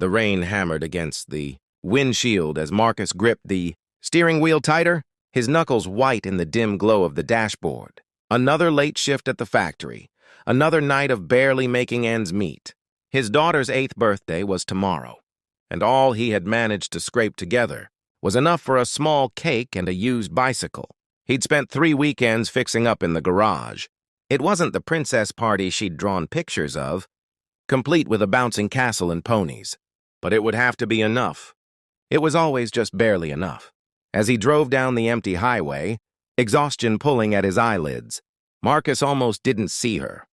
The rain hammered against the windshield as Marcus gripped the steering wheel tighter, his knuckles white in the dim glow of the dashboard. Another late shift at the factory, another night of barely making ends meet. His daughter's 8th birthday was tomorrow, and all he had managed to scrape together was enough for a small cake and a used bicycle. He'd spent 3 weekends fixing up in the garage. It wasn't the princess party she'd drawn pictures of, complete with a bouncing castle and ponies, but it would have to be enough. It was always just barely enough. As he drove down the empty highway, exhaustion pulling at his eyelids, Marcus almost didn't see her.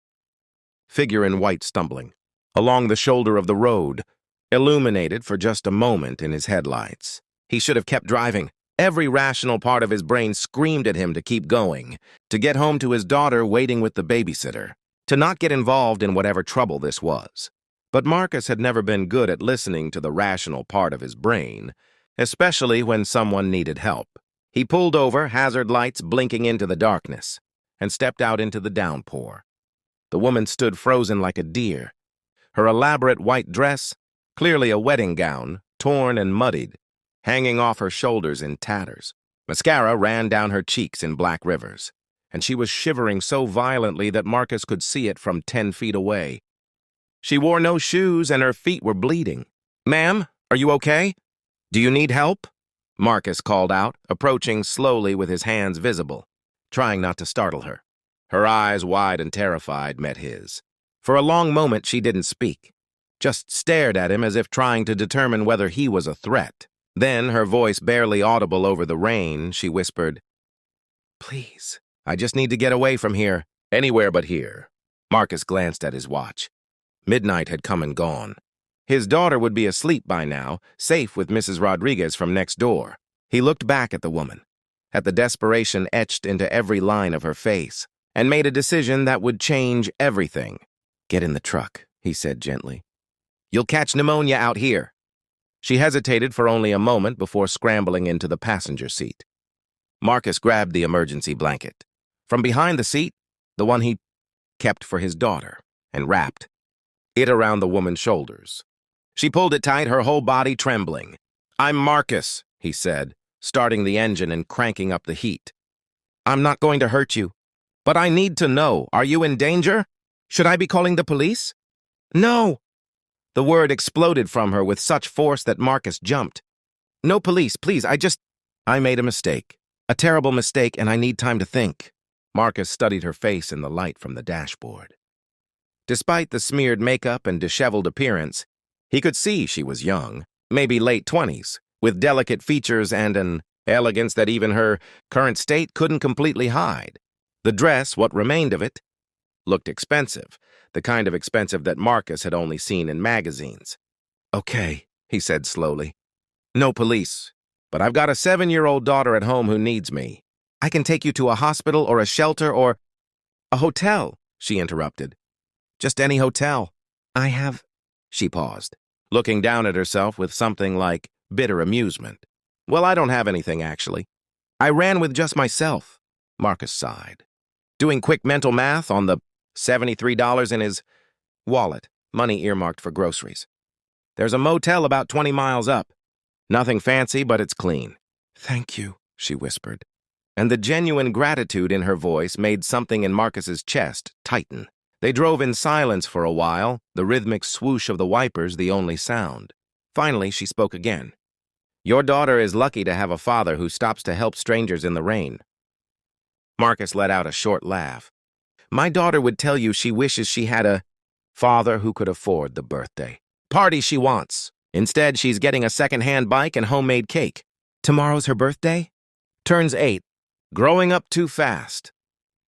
Figure in white stumbling along the shoulder of the road, illuminated for just a moment in his headlights. He should have kept driving. Every rational part of his brain screamed at him to keep going, to get home to his daughter waiting with the babysitter, to not get involved in whatever trouble this was. But Marcus had never been good at listening to the rational part of his brain, especially when someone needed help. He pulled over, hazard lights blinking into the darkness, and stepped out into the downpour. The woman stood frozen like a deer, her elaborate white dress, clearly a wedding gown, torn and muddied, hanging off her shoulders in tatters. Mascara ran down her cheeks in black rivers, and she was shivering so violently that Marcus could see it from 10 feet away. She wore no shoes and her feet were bleeding. "Ma'am, are you okay? Do you need help?" Marcus called out, approaching slowly with his hands visible, trying not to startle her. Her eyes, wide and terrified, met his. For a long moment she didn't speak, just stared at him as if trying to determine whether he was a threat. Then, her voice barely audible over the rain, she whispered, "Please, I just need to get away from here. Anywhere but here." Marcus glanced at his watch. Midnight had come and gone. His daughter would be asleep by now, safe with Mrs. Rodriguez from next door. He looked back at the woman, at the desperation etched into every line of her face, and made a decision that would change everything. "Get in the truck," he said gently. "You'll catch pneumonia out here." She hesitated for only a moment before scrambling into the passenger seat. Marcus grabbed the emergency blanket. From behind the seat, the one he kept for his daughter, and wrapped it around the woman's shoulders. She pulled it tight, her whole body trembling. "I'm Marcus," he said, starting the engine and cranking up the heat. "I'm not going to hurt you, but I need to know, are you in danger? Should I be calling the police?" "No!" The word exploded from her with such force that Marcus jumped. "No police, please, I made a mistake. A terrible mistake, and I need time to think." Marcus studied her face in the light from the dashboard. Despite the smeared makeup and disheveled appearance, he could see she was young, maybe late 20s, with delicate features and an elegance that even her current state couldn't completely hide. The dress, what remained of it, looked expensive, the kind of expensive that Marcus had only seen in magazines. "Okay," he said slowly. "No police, but I've got a 7-year-old daughter at home who needs me. I can take you to a hospital or a shelter or a hotel," she interrupted. "Just any hotel. I have—" She paused, looking down at herself with something like bitter amusement. "Well, I don't have anything, actually. I ran with just myself." Marcus sighed, doing quick mental math on the $73 in his wallet, money earmarked for groceries. "There's a motel about 20 miles up. Nothing fancy, but it's clean." "Thank you," she whispered, and the genuine gratitude in her voice made something in Marcus's chest tighten. They drove in silence for a while, the rhythmic swoosh of the wipers the only sound. Finally, she spoke again. "Your daughter is lucky to have a father who stops to help strangers in the rain." Marcus let out a short laugh. "My daughter would tell you she wishes she had a father who could afford the birthday party she wants. Instead, she's getting a second-hand bike and homemade cake. Tomorrow's her birthday? Turns 8. Growing up too fast."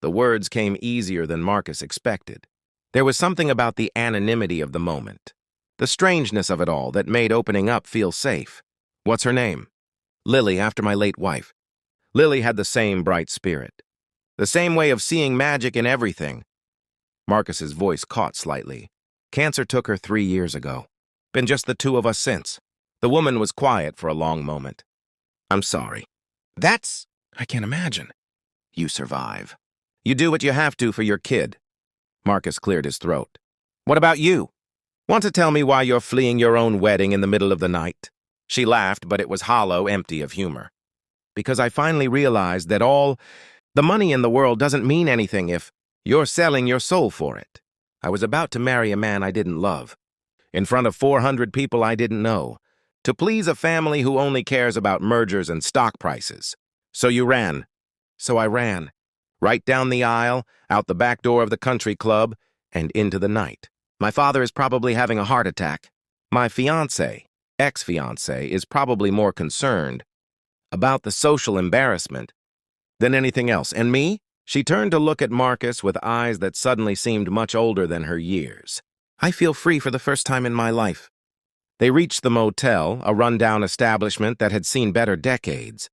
The words came easier than Marcus expected. There was something about the anonymity of the moment, the strangeness of it all that made opening up feel safe. "What's her name?" "Lily, after my late wife." Lily had the same bright spirit, the same way of seeing magic in everything. Marcus's voice caught slightly. "Cancer took her 3 years ago. Been just the two of us since." The woman was quiet for a long moment. "I'm sorry." I can't imagine." "You survive. You do what you have to for your kid." Marcus cleared his throat. "What about you?" Want to tell me why you're fleeing your own wedding in the middle of the night? She laughed, but it was hollow, empty of humor. Because I finally realized that all the money in the world doesn't mean anything if you're selling your soul for it. I was about to marry a man I didn't love, in front of 400 people I didn't know, to please a family who only cares about mergers and stock prices. So you ran. So I ran. Right down the aisle, out the back door of the country club, and into the night. My father is probably having a heart attack. My fiancé, ex-fiancé, is probably more concerned about the social embarrassment than anything else. And me? She turned to look at Marcus with eyes that suddenly seemed much older than her years. I feel free for the first time in my life. They reached the motel, a rundown establishment that had seen better decades.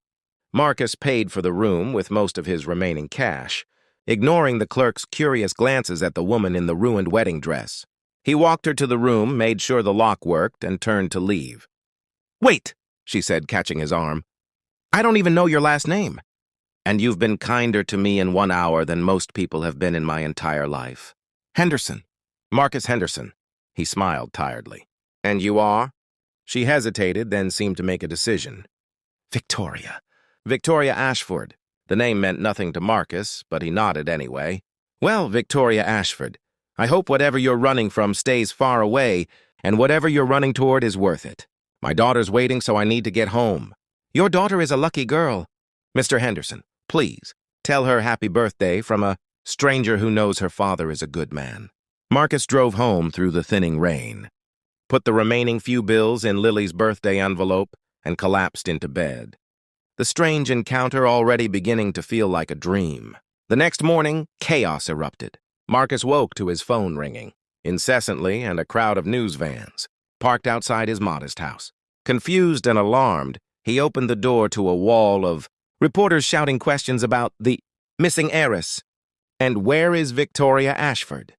Marcus paid for the room with most of his remaining cash, ignoring the clerk's curious glances at the woman in the ruined wedding dress. He walked her to the room, made sure the lock worked, and turned to leave. "Wait," she said, catching his arm. "I don't even know your last name. And you've been kinder to me in 1 hour than most people have been in my entire life. Henderson. Marcus Henderson." He smiled tiredly. "And you are?" She hesitated, then seemed to make a decision. "Victoria. Victoria Ashford." The name meant nothing to Marcus, but he nodded anyway. "Well, Victoria Ashford, I hope whatever you're running from stays far away, and whatever you're running toward is worth it. My daughter's waiting, so I need to get home." "Your daughter is a lucky girl. Mr. Henderson, please, tell her happy birthday from a stranger who knows her father is a good man." Marcus drove home through the thinning rain, put the remaining few bills in Lily's birthday envelope, and collapsed into bed. The strange encounter already beginning to feel like a dream. The next morning, chaos erupted. Marcus woke to his phone ringing incessantly and a crowd of news vans parked outside his modest house. Confused and alarmed, he opened the door to a wall of reporters shouting questions about the missing heiress and where is Victoria Ashford.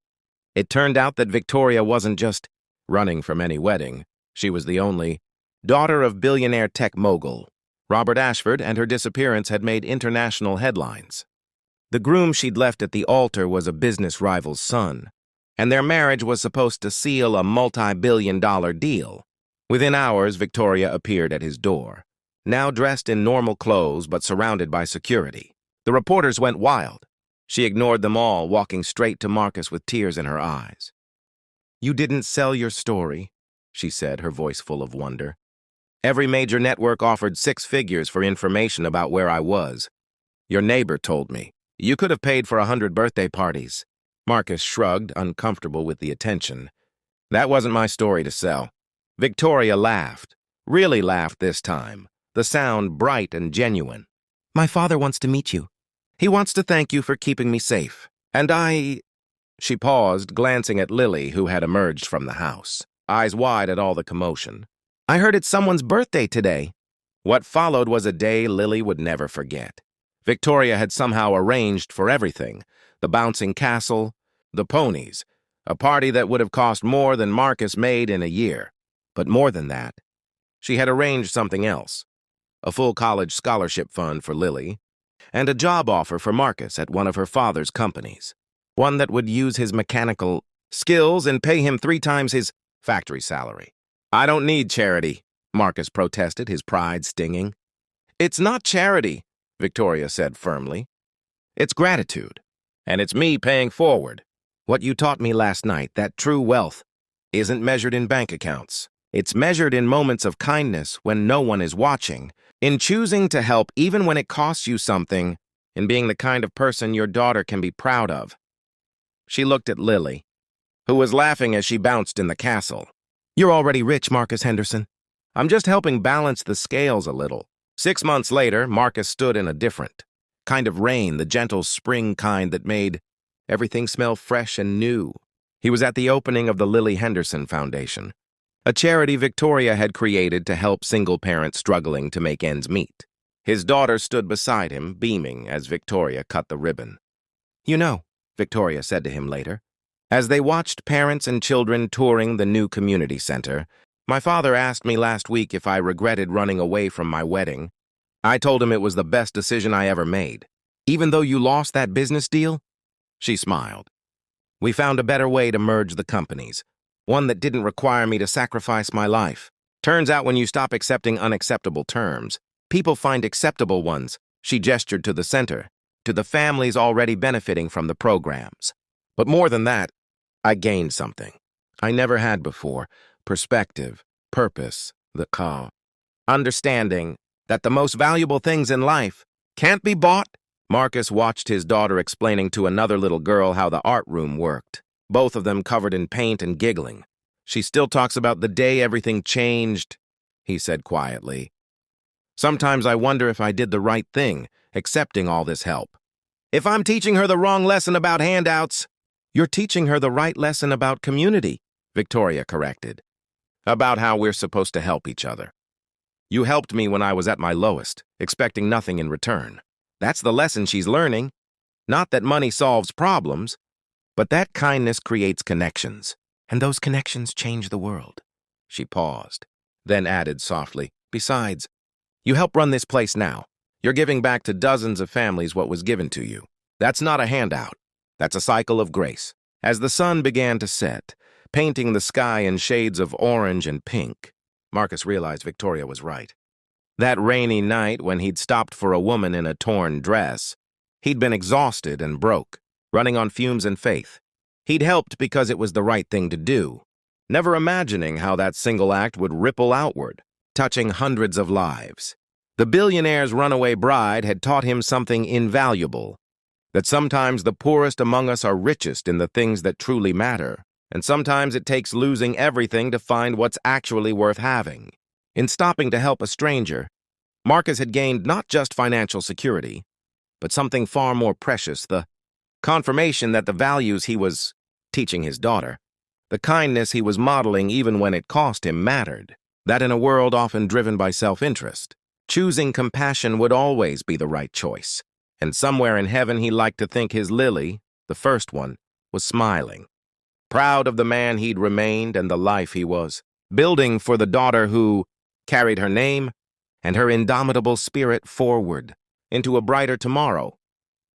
It turned out that Victoria wasn't just running from any wedding. She was the only daughter of billionaire tech mogul Robert Ashford, and her disappearance had made international headlines. The groom she'd left at the altar was a business rival's son, and their marriage was supposed to seal a multi-billion-dollar deal. Within hours, Victoria appeared at his door, now dressed in normal clothes but surrounded by security. The reporters went wild. She ignored them all, walking straight to Marcus with tears in her eyes. "You didn't sell your story," she said, her voice full of wonder. "Every major network offered 6 figures for information about where I was. Your neighbor told me. You could have paid for 100 birthday parties." Marcus shrugged, uncomfortable with the attention. "That wasn't my story to sell." Victoria laughed, really laughed this time, the sound bright and genuine. "My father wants to meet you. He wants to thank you for keeping me safe. And I—" She paused, glancing at Lily, who had emerged from the house, eyes wide at all the commotion. "I heard it's someone's birthday today." What followed was a day Lily would never forget. Victoria had somehow arranged for everything: the bouncing castle, the ponies, a party that would have cost more than Marcus made in a year. But more than that, she had arranged something else: a full college scholarship fund for Lily, and a job offer for Marcus at one of her father's companies, one that would use his mechanical skills and pay him 3 times his factory salary. "I don't need charity," Marcus protested, his pride stinging. "It's not charity," Victoria said firmly. "It's gratitude, and it's me paying forward. What you taught me last night, that true wealth, isn't measured in bank accounts. It's measured in moments of kindness when no one is watching, in choosing to help even when it costs you something, in being the kind of person your daughter can be proud of." She looked at Lily, who was laughing as she bounced in the castle. "You're already rich, Marcus Henderson. I'm just helping balance the scales a little." 6 months later, Marcus stood in a different kind of rain, the gentle spring kind that made everything smell fresh and new. He was at the opening of the Lily Henderson Foundation, a charity Victoria had created to help single parents struggling to make ends meet. His daughter stood beside him, beaming as Victoria cut the ribbon. "You know," Victoria said to him later, as they watched parents and children touring the new community center, "My father asked me last week if I regretted running away from my wedding. I told him it was the best decision I ever made. Even though you lost that business deal?" She smiled. "We found a better way to merge the companies. one that didn't require me to sacrifice my life. Turns out when you stop accepting unacceptable terms, people find acceptable ones. She gestured to the center, to the families already benefiting from the programs. But more than that, I gained something I never had before: perspective, purpose, the call. Understanding that the most valuable things in life can't be bought. Marcus watched his daughter explaining to another little girl how the art room worked, both of them covered in paint and giggling. She still talks about the day everything changed, he said quietly. Sometimes I wonder if I did the right thing, accepting all this help. If I'm teaching her the wrong lesson about handouts, you're teaching her the right lesson about community, Victoria corrected. About how we're supposed to help each other. You helped me when I was at my lowest, expecting nothing in return. That's the lesson she's learning. Not that money solves problems, but that kindness creates connections, and those connections change the world. She paused, then added softly, besides, you help run this place now. You're giving back to dozens of families what was given to you. That's not a handout. That's a cycle of grace. As the sun began to set, painting the sky in shades of orange and pink, Marcus realized Victoria was right. That rainy night when he'd stopped for a woman in a torn dress, he'd been exhausted and broke, running on fumes and faith. He'd helped because it was the right thing to do, never imagining how that single act would ripple outward, touching hundreds of lives. The billionaire's runaway bride had taught him something invaluable, that sometimes the poorest among us are richest in the things that truly matter, and sometimes it takes losing everything to find what's actually worth having. In stopping to help a stranger, Marcus had gained not just financial security, but something far more precious: the confirmation that the values he was teaching his daughter, the kindness he was modeling even when it cost him, mattered. That in a world often driven by self-interest, choosing compassion would always be the right choice. And somewhere in heaven he liked to think his Lily, the first one, was smiling, proud of the man he'd remained and the life he was building for the daughter who carried her name and her indomitable spirit forward into a brighter tomorrow.